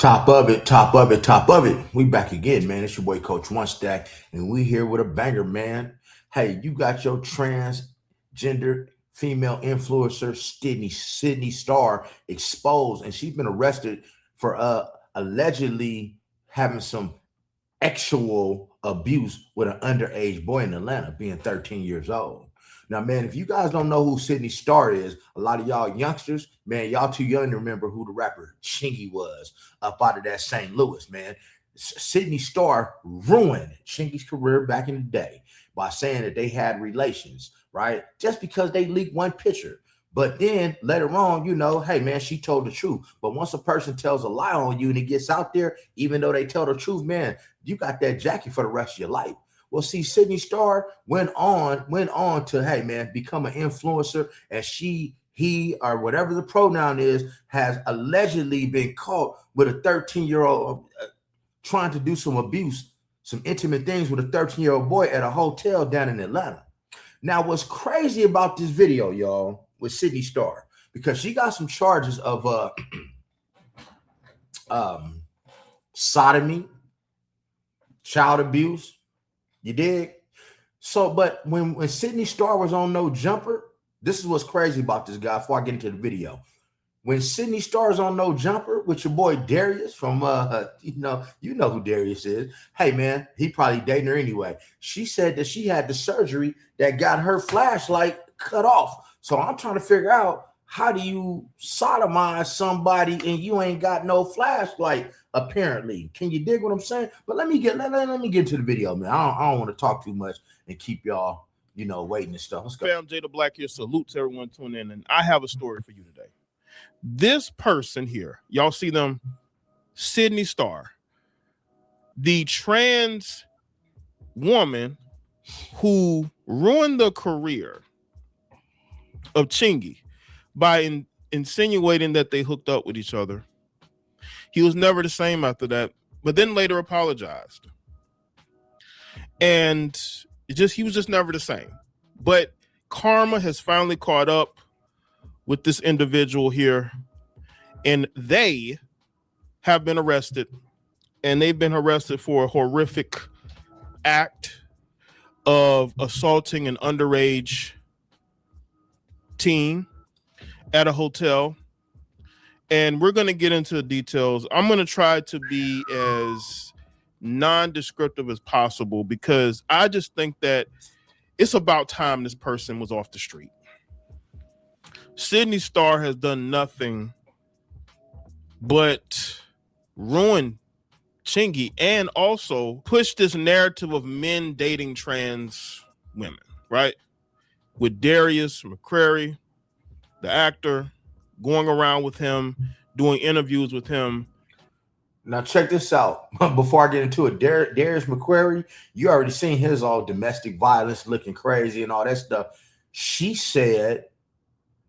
Top of it, top of it, top of it. We back again, man. It's your boy Coach One Stack, and we here with a banger, man. Hey, you got your transgendered female influencer, Sidney Starr, exposed, and she's been arrested for allegedly having some actual abuse with an underage boy in Atlanta, being 13 years old. Now, man, if you guys don't know who Sidney Starr is, a lot of y'all youngsters, man, y'all too young to remember who the rapper Chingy was up out of that St. Louis, man. Sidney Starr ruined Chingy's career back in the day by saying that they had relations, right? Just because they leaked one picture. But then later on, you know, hey, man, she told the truth. But once a person tells a lie on you and it gets out there, even though they tell the truth, man, you got that jacket for the rest of your life. Well, see, Sidney Starr went on to, hey, man, become an influencer, and he, or whatever the pronoun is, has allegedly been caught with a 13-year-old trying to do some abuse, some intimate things with a 13-year-old boy at a hotel down in Atlanta. Now, what's crazy about this video, y'all, with Sidney Starr, because she got some charges of sodomy, child abuse. You dig? So, but when Sidney Starr was on No Jumper, this is what's crazy about this guy before I get into the video. When Sidney Starr is on No Jumper with your boy Darius from you know who Darius is. Hey man, he probably dating her anyway. She said that she had the surgery that got her flashlight cut off. So I'm trying to figure out, how do you sodomize somebody and you ain't got no flashlight? Apparently, can you dig what I'm saying? But let me get into the video, man. I don't want to talk too much and keep y'all, you know, waiting and stuff. Let's go. Fam, Jada Black here. Salute to everyone tuning in, and I have a story for you today. This person here, y'all see them, Sidney Starr, the trans woman who ruined the career of Chingy by insinuating that they hooked up with each other. He was never the same after that, but then later apologized. And he was just never the same. But karma has finally caught up with this individual here, and they have been arrested, and they've been arrested for a horrific act of assaulting an underage teen at a hotel. And we're going to get into the details. I'm going to try to be as non-descriptive as possible, because I just think that it's about time this person was off the street. Sidney Starr has done nothing but ruin Chingy and also push this narrative of men dating trans women, right? With Darius McCrary, the actor, going around with him, doing interviews with him. Now check this out. Before I get into it, Darius McCrary, you already seen his all domestic violence looking crazy and all that stuff. She said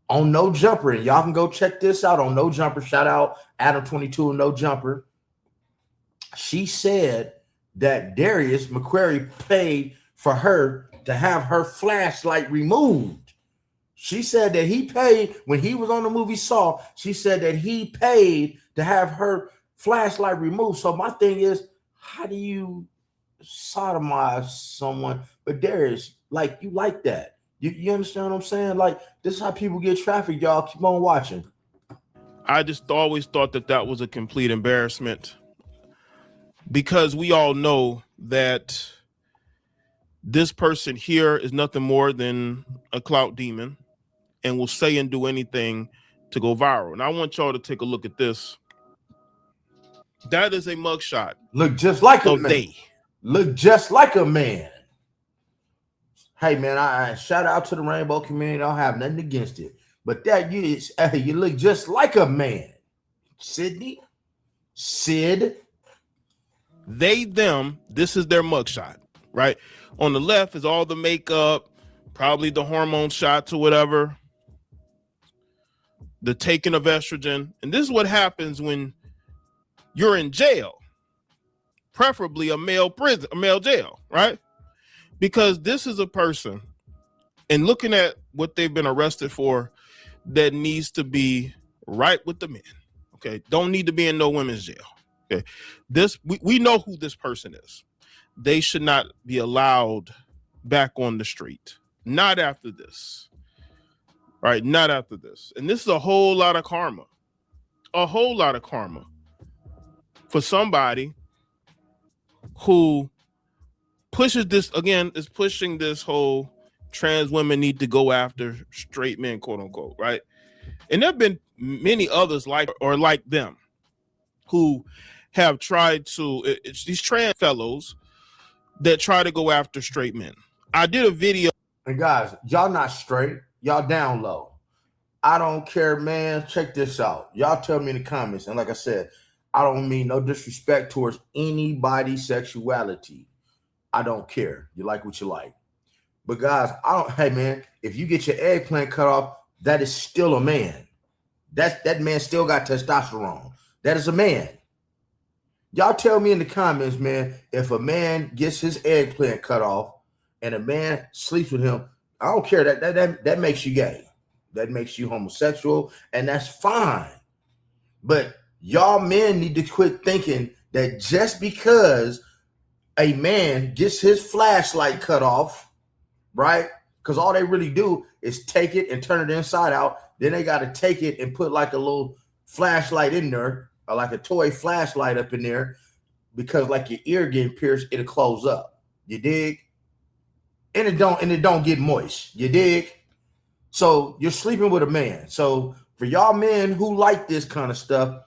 on No Jumper, and y'all can go check this out on No Jumper. Shout out Adam22 No Jumper. She said that Darius McCrary paid for her to have her flashlight removed. She said that he paid when he was on the movie Saw. She said that he paid to have her flashlight removed. So my thing is, how do you sodomize someone? But Darius, like, you like that. You understand what I'm saying? Like, this is how people get trafficked, y'all. Keep on watching. I just always thought that was a complete embarrassment, because we all know that this person here is nothing more than a clout demon and will say and do anything to go viral. And I want y'all to take a look at this. That is a mugshot. Look just like a man. Look just like a man. Hey man, I shout out to the rainbow community. I don't have nothing against it, but that you look just like a man. Sidney, Sid, they, them. This is their mugshot, right? On the left is all the makeup, probably the hormone shots or whatever, the taking of estrogen. And this is what happens when you're in jail, preferably a male prison, a male jail, right? Because this is a person, and looking at what they've been arrested for, that needs to be right with the men. Okay, don't need to be in no women's jail. Okay. We know who this person is. They should not be allowed back on the street. Not after this. Right? Not after this. And this is a whole lot of karma. A whole lot of karma for somebody who pushes this, again, is pushing this whole trans women need to go after straight men, quote unquote, right? And there have been many others like them who have tried to, it's these trans fellows that try to go after straight men. I did a video. And guys, y'all not straight. Y'all down low. I don't care, man. Check this out. Y'all tell me in the comments. And like I said, I don't mean no disrespect towards anybody's sexuality. I don't care. You like what you like. But guys, hey man, if you get your eggplant cut off, that is still a man. That man still got testosterone. That is a man. Y'all tell me in the comments, man, if a man gets his eggplant cut off and a man sleeps with him, I don't care. That makes you gay. That makes you homosexual, and that's fine. But y'all men need to quit thinking that just because a man gets his flashlight cut off, right? Because all they really do is take it and turn it inside out. Then they got to take it and put like a little flashlight in there, or like a toy flashlight up in there, because like your ear getting pierced, it'll close up. You dig? And it don't get moist. You dig? So you're sleeping with a man. So for y'all men who like this kind of stuff,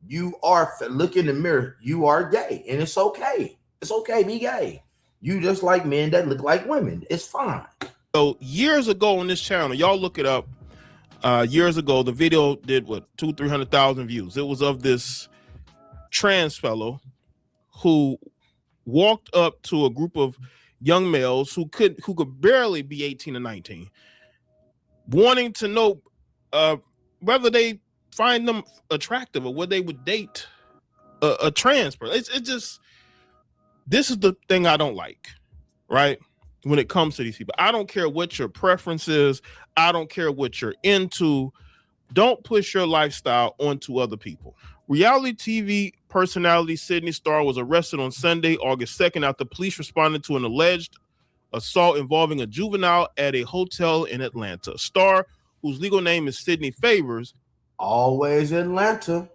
you are, look in the mirror, you are gay, and it's okay. It's okay, be gay. You just like men that look like women. It's fine. So years ago on this channel, y'all look it up. Years ago, the video did what, 200,000-300,000 views. It was of this trans fellow who walked up to a group of young males who could barely be 18 or 19, wanting to know whether they find them attractive or whether they would date a trans person. It's just, this is the thing I don't like, right? When it comes to these people, I don't care what your preference is. I don't care what you're into. Don't push your lifestyle onto other people. Reality TV personality Sidney Starr was arrested on Sunday, August 2nd, after police responded to an alleged assault involving a juvenile at a hotel in Atlanta. Starr, whose legal name is Sydney Favors, always Atlanta,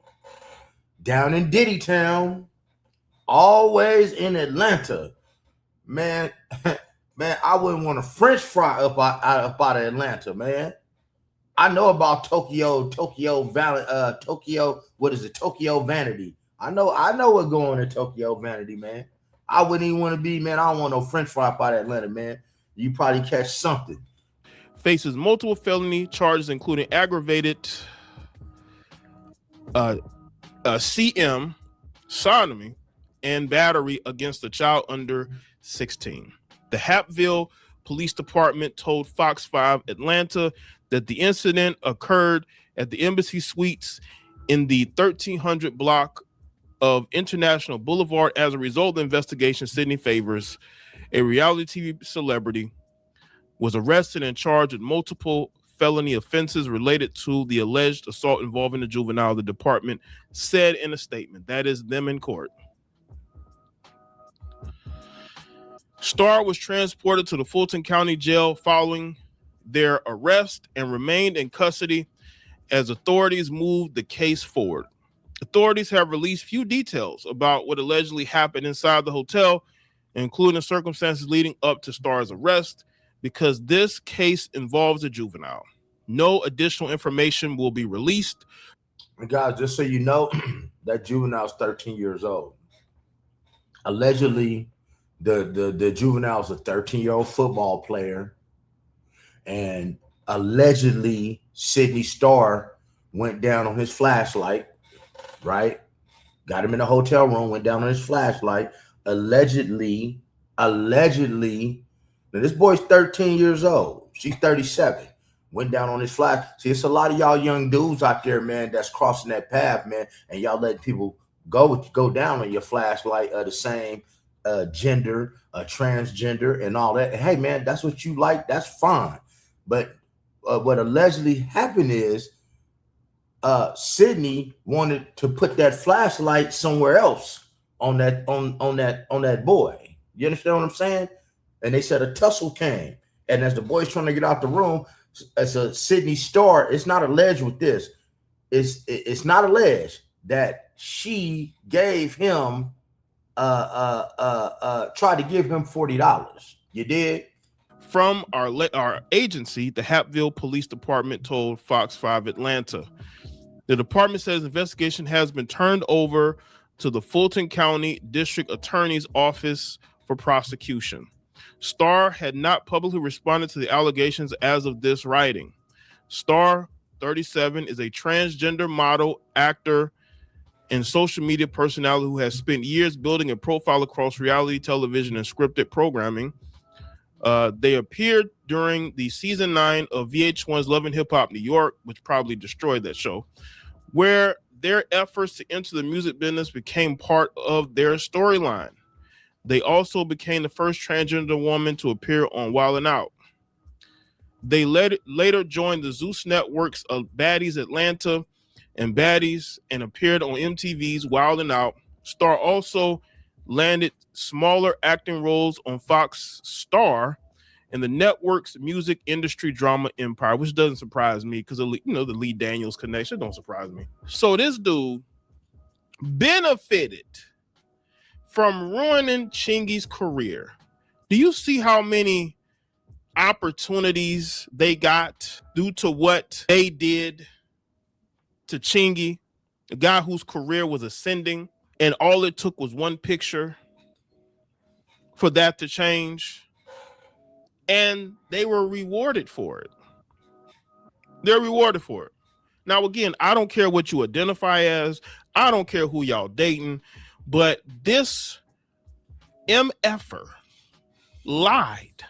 down in Diddy Town, always in Atlanta, man. Man, I wouldn't want a French fry up out of Atlanta, man. I know about Tokyo. What is it? Tokyo Vanity. I know what's going on in Tokyo Vanity, man. I wouldn't even want to be, man. I don't want no French fry up out of Atlanta, man. You probably catch something. Faces multiple felony charges, including aggravated CM, sodomy, and battery against a child under 16. The Hapville Police Department told Fox 5 Atlanta that the incident occurred at the Embassy Suites in the 1300 block of International Boulevard. As a result of the investigation, Sidney Favors, a reality TV celebrity, was arrested and charged with multiple felony offenses related to the alleged assault involving the juvenile, the department said in a statement. That is them in court. Starr was transported to the Fulton County Jail following their arrest and remained in custody as authorities moved the case forward. Authorities have released few details about what allegedly happened inside the hotel, including the circumstances leading up to Starr's arrest, because this case involves a juvenile. No additional information will be released. And guys, just so you know, that juvenile is 13 years old. Allegedly, the juvenile is a 13-year-old football player, and allegedly Sidney Starr went down on his flashlight, right? Got him in a hotel room, went down on his flashlight. Allegedly. Now this boy's 13 years old. She's 37. Went down on his flash. See, it's a lot of y'all young dudes out there, man, that's crossing that path, man, and y'all letting people go down on your flashlight of the same gender, transgender, and all that. Hey, man, that's what you like. That's fine. But what allegedly happened is Sidney wanted to put that flashlight somewhere else on that boy. You understand what I'm saying? And they said a tussle came, and as the boy's trying to get out the room, as a Sidney Starr, it's not alleged with this. It's not alleged that she gave him tried to give him $40. You did? From our agency, the Hapville Police Department told Fox 5 Atlanta. The department says investigation has been turned over to the Fulton County District Attorney's Office for prosecution. Starr had not publicly responded to the allegations as of this writing. Starr, 37, is a transgender model, actor, and social media personality who has spent years building a profile across reality television and scripted programming. They appeared during the season 9 of VH1's Love and Hip Hop New York, which probably destroyed that show, where their efforts to enter the music business became part of their storyline. They also became the first transgender woman to appear on Wild 'N Out. They later joined the Zeus networks of Baddies Atlanta and Baddies and appeared on MTV's Wild 'N Out. Starr also landed smaller acting roles on Fox Star and the network's music industry drama Empire, which doesn't surprise me because the Lee Daniels connection don't surprise me. So this dude benefited from ruining Chingy's career. Do you see how many opportunities they got due to what they did to Chingy, a guy whose career was ascending, and all it took was one picture for that to change, and they were rewarded for it. They're rewarded for it. Now, again, I don't care what you identify as. I don't care who y'all dating, but this MFer lied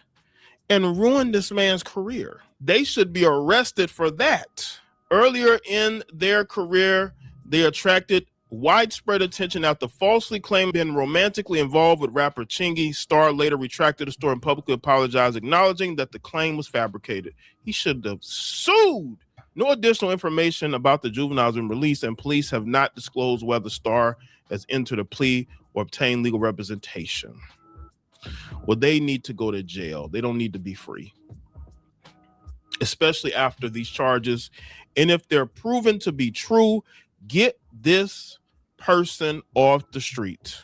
and ruined this man's career. They should be arrested for that. Earlier in their career, they attracted widespread attention after falsely claiming being romantically involved with rapper Chingy. Starr later retracted the story and publicly apologized, acknowledging that the claim was fabricated. He should have sued. No additional information about the juveniles been released, and police have not disclosed whether Starr has entered a plea or obtained legal representation. Well, they need to go to jail. They don't need to be free, especially after these charges. And if they're proven to be true, get this person off the street.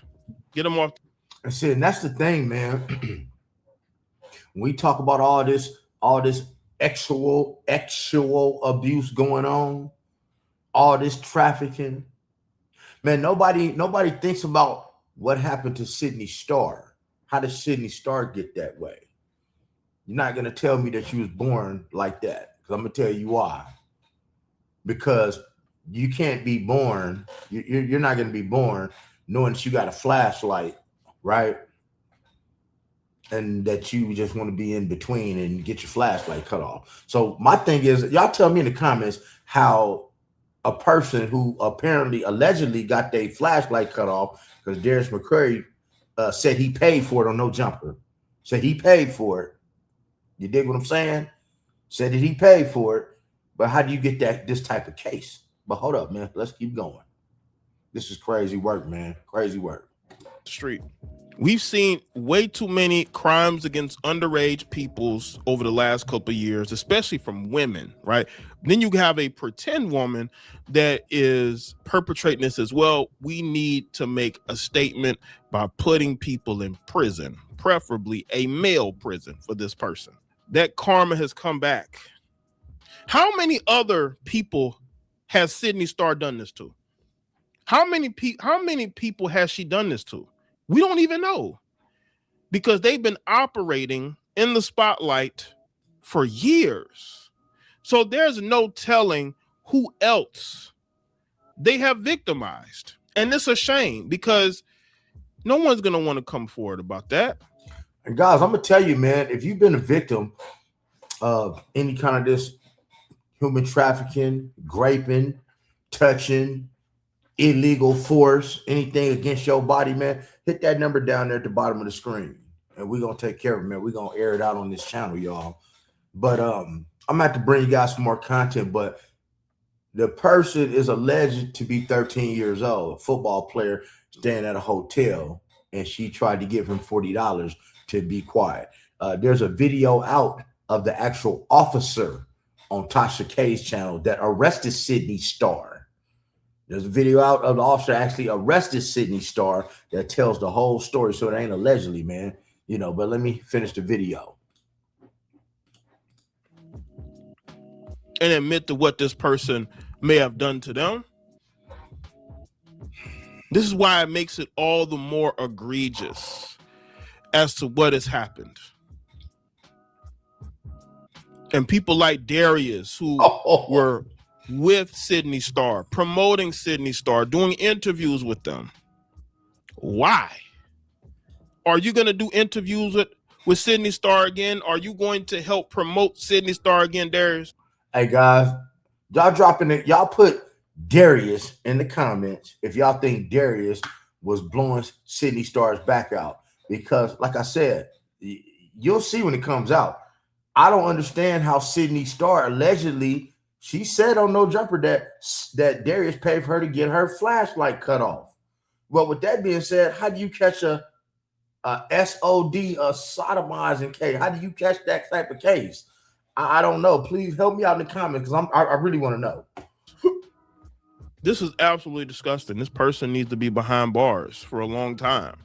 Get them off. I said, and that's the thing, man. When we talk about all this actual abuse going on, all this trafficking, man, nobody thinks about what happened to Sidney Starr. How did Sidney Starr get that way? You're not gonna tell me that she was born like that, because I'm gonna tell you why. Because you can't be born. You're not gonna be born knowing that you got a flashlight, right? And that you just want to be in between and get your flashlight cut off. So my thing is, y'all tell me in the comments how a person who allegedly got their flashlight cut off, because Darius McCrary said he paid for it on No Jumper. Said he paid for it. You dig what I'm saying? Said that he paid for it. But how do you get this type of case? But hold up, man. Let's keep going. This is crazy work, man. Crazy work. Street. We've seen way too many crimes against underage peoples over the last couple of years, especially from women, right? Then you have a pretend woman that is perpetrating this as well. We need to make a statement by putting people in prison, preferably a male prison for this person. That karma has come back. How many other people has Sidney Starr done this to? How many people has she done this to? We don't even know, because they've been operating in the spotlight for years. So there's no telling who else they have victimized. And it's a shame, because no one's going to want to come forward about that. And guys, I'm going to tell you, man, if you've been a victim of any kind of this human trafficking, graping, touching, illegal force, anything against your body, man, hit that number down there at the bottom of the screen, and we're gonna take care of it, man. We're gonna air it out on this channel, y'all. But I'm gonna have to bring you guys some more content. But The person is alleged to be 13 years old, a football player staying at a hotel, and she tried to give him $40 to be quiet. There's a video out of the actual officer on Tasha K's channel that arrested Sidney Starr. There's a video out of the officer actually arrested Sidney Starr that tells the whole story. So it ain't allegedly, man. But let me finish the video. And admit to what this person may have done to them. This is why it makes it all the more egregious as to what has happened. And people like Darius, who were with Sidney Starr, promoting Sidney Starr, doing interviews with them. Why? Are you going to do interviews with Sidney Starr again? Are you going to help promote Sidney Starr again, Darius? Hey guys, y'all dropping it. Y'all put Darius in the comments if y'all think Darius was blowing Sidney Starr's back out, because like I said, you'll see when it comes out. I don't understand how Sidney Starr allegedly, she said on No Jumper that Darius paid for her to get her flashlight cut off. Well, with that being said, how do you catch a SOD, a sodomizing case? How do you catch that type of case? I don't know. Please help me out in the comments, because I really want to know. This is absolutely disgusting. This person needs to be behind bars for a long time,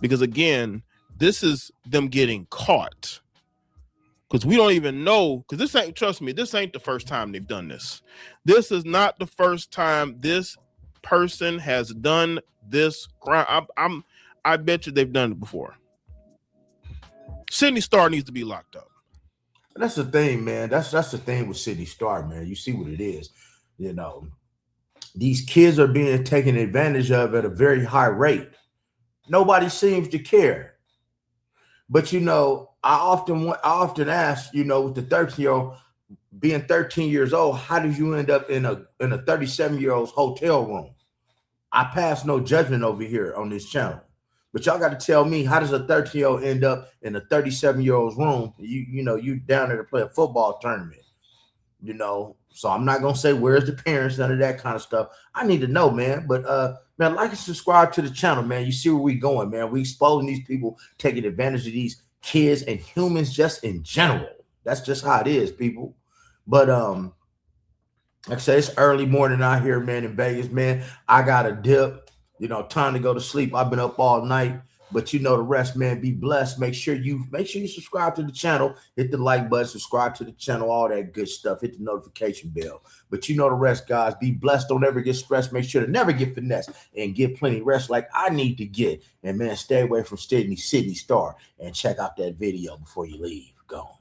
because again, this is them getting caught. Because we don't even know, because this ain't, trust me, this ain't the first time they've done this. This is not the first time this person has done this crime. I bet you they've done it before. Sidney Starr needs to be locked up. That's the thing, man. That's the thing with Sidney Starr, man. You see what it is. These kids are being taken advantage of at a very high rate. Nobody seems to care. But I often ask, with the 13-year-old being 13 years old, how did you end up in a 37-year-old's hotel room? I pass no judgment over here on this channel. But y'all got to tell me, how does a 13-year-old end up in a 37-year-old's room? You down there to play a football tournament. So I'm not gonna say where's the parents, none of that kind of stuff. I need to know, man. But man, like and subscribe to the channel, man. You see where we going, man. We exposing these people taking advantage of these kids and humans just in general. That's just how it is, people. But like I say, it's early morning out here, man, in Vegas, man. I got a dip, time to go to sleep. I've been up all night. But the rest, man. Be blessed. Make sure you subscribe to the channel. Hit the like button, subscribe to the channel, all that good stuff. Hit the notification bell. But the rest, guys. Be blessed. Don't ever get stressed. Make sure to never get finessed and get plenty rest like I need to get. And man, stay away from Sidney Starr and check out that video before you leave. Go.